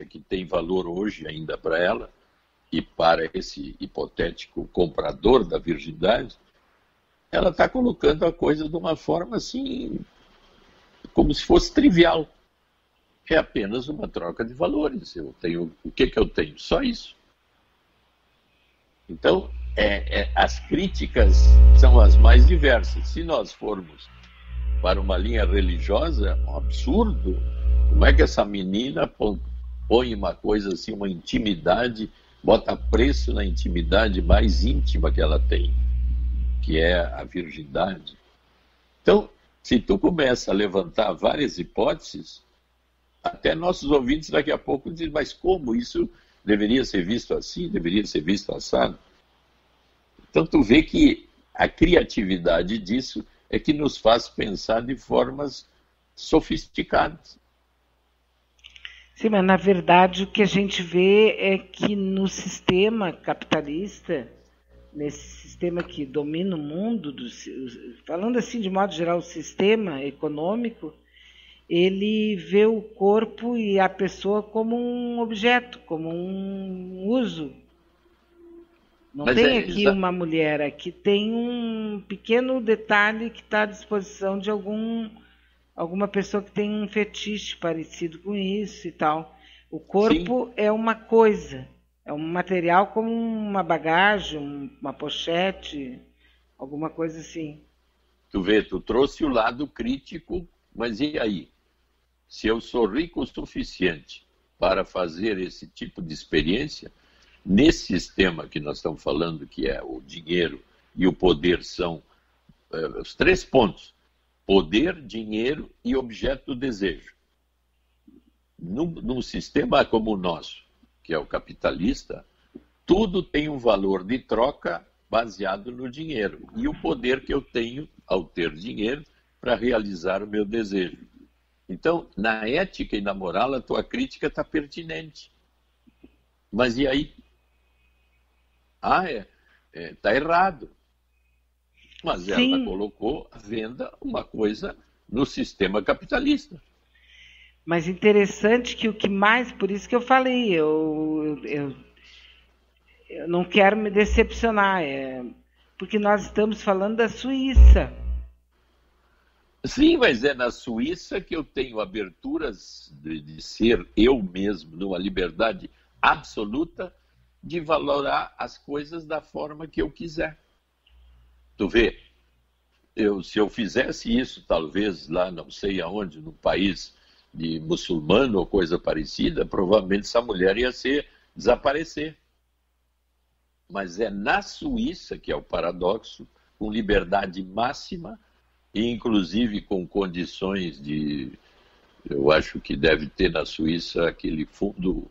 que tem valor hoje ainda para ela e para esse hipotético comprador da virgindade, ela está colocando a coisa de uma forma assim, como se fosse trivial. É apenas uma troca de valores. Eu tenho, o que eu tenho? Só isso. Então, as críticas são as mais diversas. Se nós formos para uma linha religiosa, é um absurdo. Como é que essa menina põe uma coisa assim, uma intimidade, bota preço na intimidade mais íntima que ela tem, que é a virgindade? Então, se tu começa a levantar várias hipóteses, até nossos ouvintes daqui a pouco dizem, mas como isso deveria ser visto assim, deveria ser visto assado? Então tu vê que a criatividade disso é que nos faz pensar de formas sofisticadas. Sim, mas na verdade o que a gente vê é que no sistema capitalista, nesse sistema que domina o mundo, falando assim de modo geral, o sistema econômico, ele vê o corpo e a pessoa como um objeto, como um uso. Não Mas tem aqui uma mulher, aqui tem um pequeno detalhe que está à disposição de alguma pessoa que tem um fetiche parecido com isso e tal. O corpo Sim. é uma coisa, é um material como uma bagagem, uma pochete, alguma coisa assim. Tu vê, tu trouxe o lado crítico, mas e aí? Se eu sou rico o suficiente para fazer esse tipo de experiência, nesse sistema que nós estamos falando, que é o dinheiro e o poder, são os 3 pontos: poder, dinheiro e objeto do desejo. Num sistema como o nosso, que é o capitalista, tudo tem um valor de troca baseado no dinheiro e o poder que eu tenho ao ter dinheiro para realizar o meu desejo. Então, na ética e na moral, a tua crítica está pertinente. Mas e aí? Está errado. Mas Sim. Ela colocou à venda uma coisa no sistema capitalista. Mas interessante que o que mais, por isso que eu falei, eu não quero me decepcionar, porque nós estamos falando da Suíça. Sim, mas é na Suíça que eu tenho aberturas de ser eu mesmo, numa liberdade absoluta, de valorar as coisas da forma que eu quiser. Tu vê, se eu fizesse isso, talvez lá, não sei aonde, num país de muçulmano ou coisa parecida, provavelmente essa mulher ia desaparecer. Mas é na Suíça, que é o paradoxo, com liberdade máxima, e inclusive com condições eu acho que deve ter na Suíça aquele fundo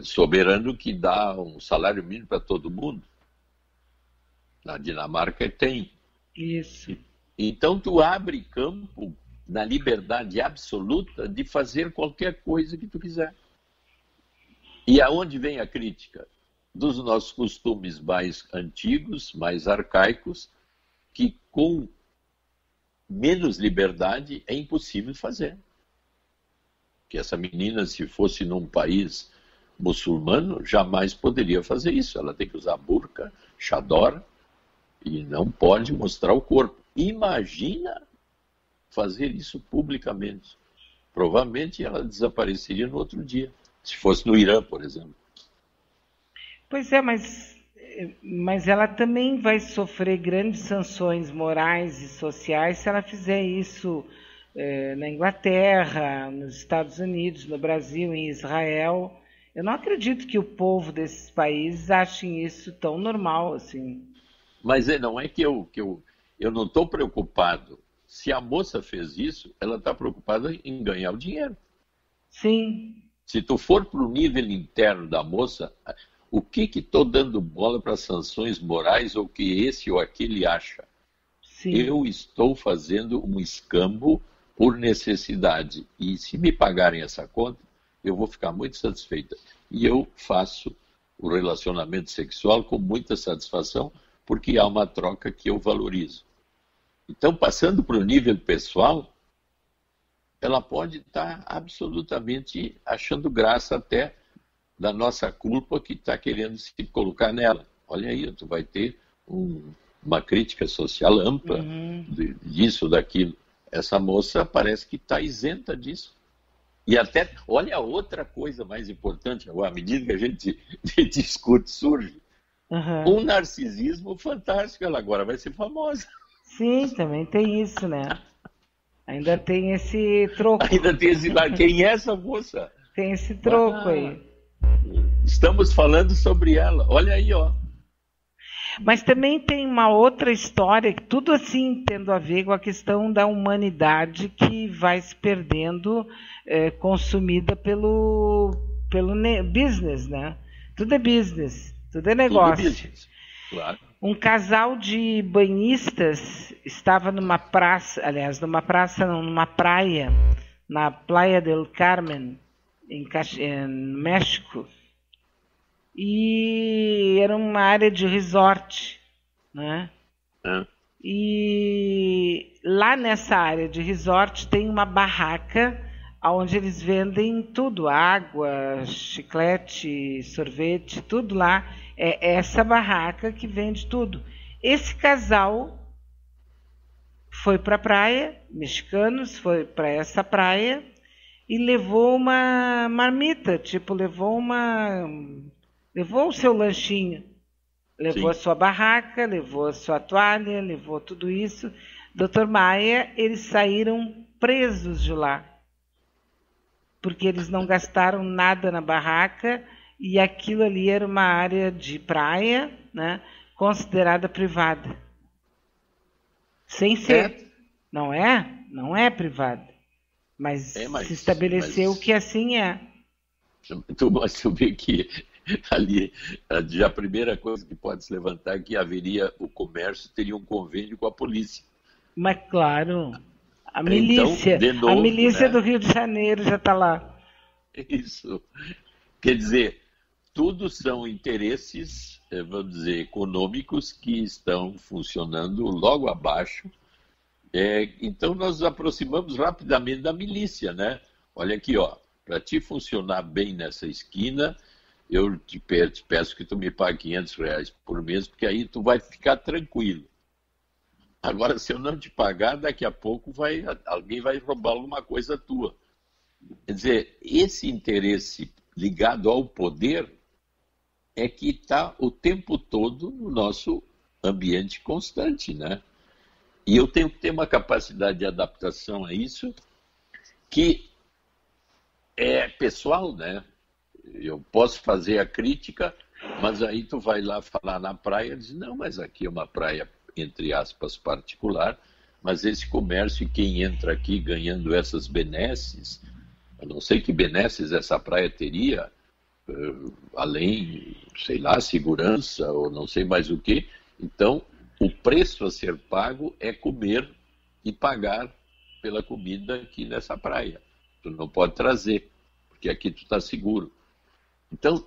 soberano que dá um salário mínimo para todo mundo. Na Dinamarca tem. Isso. Então tu abre campo na liberdade absoluta de fazer qualquer coisa que tu quiser. E aonde vem a crítica? Dos nossos costumes mais antigos, mais arcaicos, que com menos liberdade é impossível fazer. Que essa menina, se fosse num país muçulmano, jamais poderia fazer isso. Ela tem que usar burca, chador, e não pode mostrar o corpo. Imagina fazer isso publicamente. Provavelmente ela desapareceria no outro dia, se fosse no Irã, por exemplo. Pois é, mas ela também vai sofrer grandes sanções morais e sociais se ela fizer isso na Inglaterra, nos Estados Unidos, no Brasil, em Israel. Eu não acredito que o povo desses países achem isso tão normal assim. Mas não é que eu não estou preocupado. Se a moça fez isso, ela está preocupada em ganhar o dinheiro. Sim. Se tu for para o nível interno da moça, o que estou dando bola para sanções morais ou que esse ou aquele acha? Sim. Eu estou fazendo um escambo por necessidade. E se me pagarem essa conta, eu vou ficar muito satisfeita. E eu faço o relacionamento sexual com muita satisfação, porque há uma troca que eu valorizo. Então, passando para o nível pessoal, ela pode estar absolutamente achando graça até da nossa culpa que está querendo se colocar nela. Olha aí, tu vai ter uma crítica social ampla disso, daquilo. Essa moça parece que está isenta disso. E até, olha, outra coisa mais importante, agora, à medida que a gente discute, surge um narcisismo fantástico. Ela agora vai ser famosa. Sim, também tem isso, né? Ainda tem esse troco. Ainda tem esse lado. Quem é essa moça? Tem esse troco aí. Estamos falando sobre ela. Olha aí, ó. Mas também tem uma outra história, tudo assim tendo a ver com a questão da humanidade que vai se perdendo, consumida pelo business, né? Tudo é business, tudo é negócio. Tudo business, claro. Um casal de banhistas estava numa praça, aliás, numa praia, na Playa del Carmen, em México. E era uma área de resort, né? E lá nessa área de resort tem uma barraca onde eles vendem tudo, água, chiclete, sorvete, tudo lá. É essa barraca que vende tudo. Esse casal foi para a praia, mexicanos, foi para essa praia e levou uma marmita, tipo, levou o seu lanchinho, levou Sim. a sua barraca, levou a sua toalha, levou tudo isso. Dr. Maia, eles saíram presos de lá, porque eles não gastaram nada na barraca e aquilo ali era uma área de praia, né, considerada privada. Sem ser. Não é privada. Mas se estabeleceu que assim é. Tu vê que ali, a primeira coisa que pode se levantar é que o comércio teria um convênio com a polícia. Mas claro, a milícia, então, de novo, a milícia, né, do Rio de Janeiro já está lá. Isso. Quer dizer, tudo são interesses, vamos dizer, econômicos que estão funcionando logo abaixo. Então nós nos aproximamos rapidamente da milícia, né? Olha aqui, ó, para te funcionar bem nessa esquina, eu te peço que tu me pague R$500 por mês, porque aí tu vai ficar tranquilo. Agora, se eu não te pagar, daqui a pouco alguém vai roubar alguma coisa tua. Quer dizer, esse interesse ligado ao poder é que está o tempo todo no nosso ambiente constante, né? E eu tenho que ter uma capacidade de adaptação a isso que é pessoal, né? Eu posso fazer a crítica, mas aí tu vai lá falar na praia e diz, não, mas aqui é uma praia, entre aspas, particular, mas esse comércio e quem entra aqui ganhando essas benesses, eu não sei que benesses essa praia teria, além, sei lá, segurança ou não sei mais o que. Então, o preço a ser pago é comer e pagar pela comida aqui nessa praia. Tu não pode trazer, porque aqui tu está seguro. Então,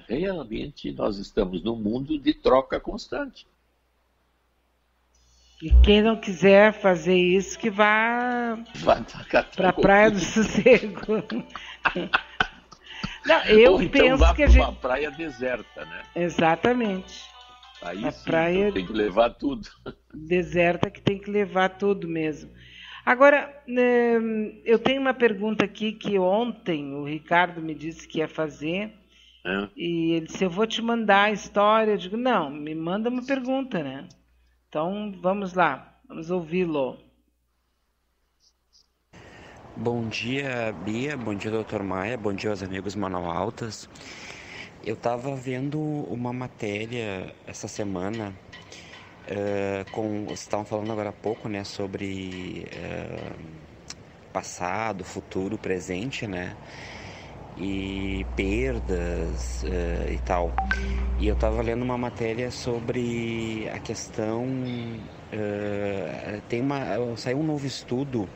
realmente nós estamos num mundo de troca constante. E quem não quiser fazer isso, que vá para a Praia do Sossego. Não, eu ou então penso vá que para uma praia deserta, né? Exatamente. Aí a sim, praia então tem que levar tudo. Deserta que tem que levar tudo mesmo. Agora, eu tenho uma pergunta aqui que ontem o Ricardo me disse que ia fazer. E ele disse, eu vou te mandar a história. Eu digo, não, me manda uma pergunta, né? Então, vamos lá, vamos ouvi-lo. Bom dia, Bia, bom dia, Dr. Maia, bom dia aos amigos Manaualtas. Eu estava vendo uma matéria essa semana, vocês estavam falando agora há pouco, né, sobre passado, futuro, presente, né? E perdas e tal. E eu estava lendo uma matéria sobre a questão... saiu um novo estudo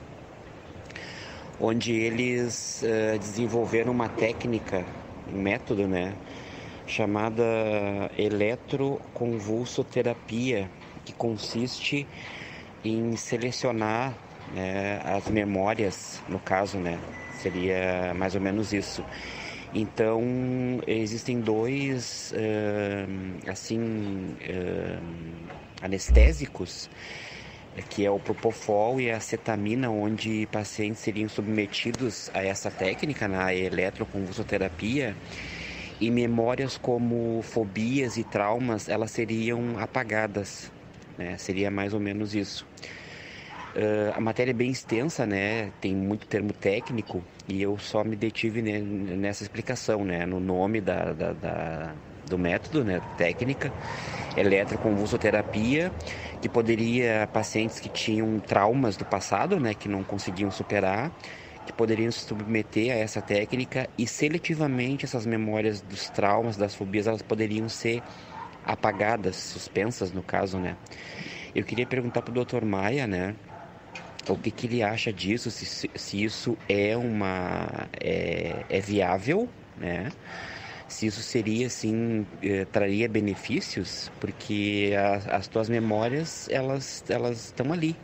onde eles desenvolveram uma técnica, um método, né, chamada eletroconvulsoterapia, que consiste em selecionar né, as memórias, no caso, né, seria mais ou menos isso. Então, existem dois, anestésicos, que é o Propofol e a acetamina, onde pacientes seriam submetidos a essa técnica, na eletroconvulsoterapia, e memórias como fobias e traumas, elas seriam apagadas, né? Seria mais ou menos isso. A matéria é bem extensa, né? Tem muito termo técnico, e eu só me detive nessa explicação, né? No nome do método, né? Técnica, eletroconvulsoterapia, que poderia, pacientes que tinham traumas do passado, né? Que não conseguiam superar, que poderiam se submeter a essa técnica, e seletivamente essas memórias dos traumas, das fobias, elas poderiam ser apagadas, suspensas no caso, né? Eu queria perguntar para o Dr. Maia, né? O que ele acha disso, se isso é viável, né? Se isso seria, assim, traria benefícios, porque as tuas memórias, elas estão ali,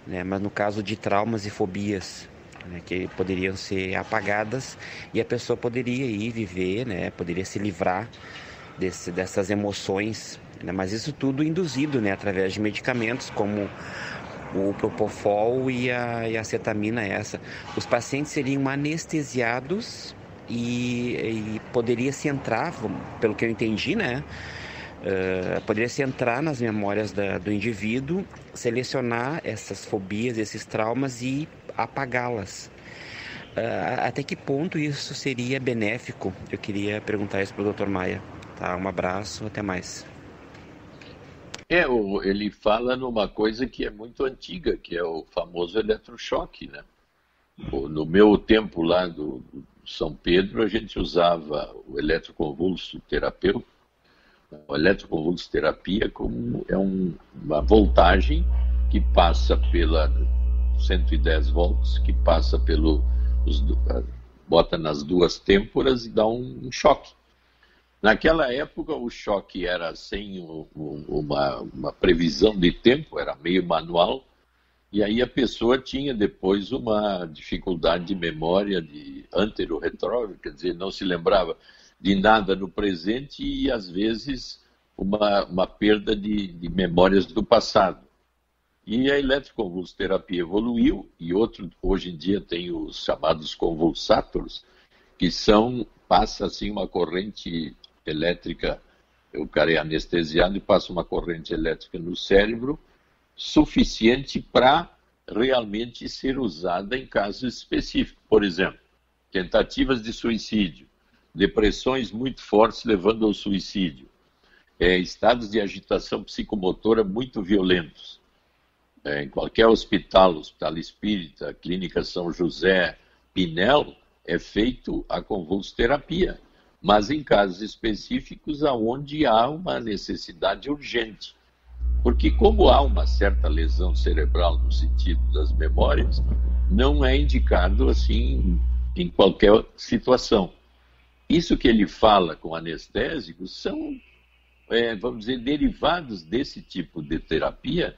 né? Mas no caso de traumas e fobias, né, que poderiam ser apagadas, e a pessoa poderia ir viver, né? Poderia se livrar dessas emoções, né? Mas isso tudo induzido, né? Através de medicamentos como o Propofol e a acetamina essa. Os pacientes seriam anestesiados e poderia se entrar, pelo que eu entendi, né? Poderia se entrar nas memórias do indivíduo, selecionar essas fobias, esses traumas e apagá-las. Até que ponto isso seria benéfico? Eu queria perguntar isso para o Dr. Maia. Tá, um abraço, até mais. Ele fala numa coisa que é muito antiga, que é o famoso eletrochoque, né? No meu tempo lá do São Pedro, a gente usava o eletroconvulsoterapia como uma voltagem que passa pela 110 volts, que passa bota nas duas têmporas e dá um choque. Naquela época, o choque era sem uma previsão de tempo, era meio manual, e aí a pessoa tinha depois uma dificuldade de memória de antero-retrógrado, quer dizer, não se lembrava de nada no presente e, às vezes, uma perda de memórias do passado. E a eletroconvulsoterapia evoluiu, e hoje em dia tem os chamados convulsators, que passa assim uma corrente elétrica, o cara é anestesiado e passa uma corrente elétrica no cérebro suficiente para realmente ser usada em casos específicos. Por exemplo, tentativas de suicídio, depressões muito fortes levando ao suicídio, estados de agitação psicomotora muito violentos. Em qualquer hospital espírita, Clínica São José, Pinel, é feito a convulsoterapia, mas em casos específicos onde há uma necessidade urgente. Porque como há uma certa lesão cerebral no sentido das memórias, não é indicado assim em qualquer situação. Isso que ele fala com anestésicos são, vamos dizer, derivados desse tipo de terapia,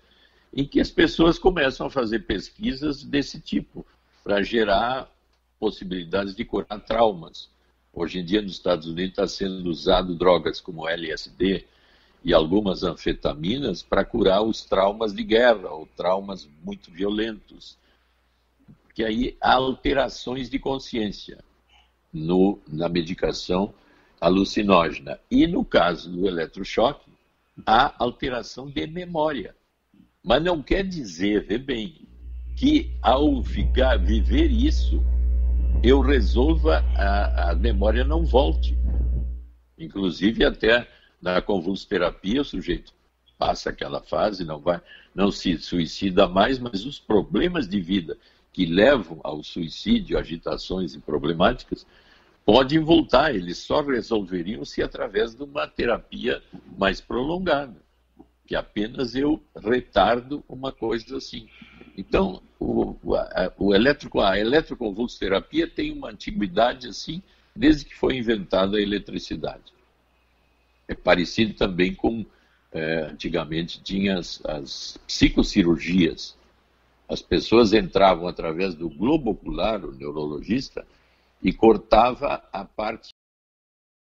em que as pessoas começam a fazer pesquisas desse tipo, para gerar possibilidades de curar traumas. Hoje em dia, nos Estados Unidos, está sendo usado drogas como LSD e algumas anfetaminas para curar os traumas de guerra ou traumas muito violentos. Que aí há alterações de consciência na medicação alucinógena. E no caso do eletrochoque, há alteração de memória. Mas não quer dizer, vê bem, que ao viver isso, eu resolva a memória não volte. Inclusive, até na convulsoterapia, o sujeito passa aquela fase, não se suicida mais, mas os problemas de vida que levam ao suicídio, agitações e problemáticas, podem voltar. Eles só resolveriam-se através de uma terapia mais prolongada, que apenas eu retardo uma coisa assim. Então, a eletroconvulsoterapia tem uma antiguidade assim, desde que foi inventada a eletricidade. É parecido também com, antigamente tinha as psicocirurgias, As pessoas entravam através do globo ocular, o neurologista, e cortava a parte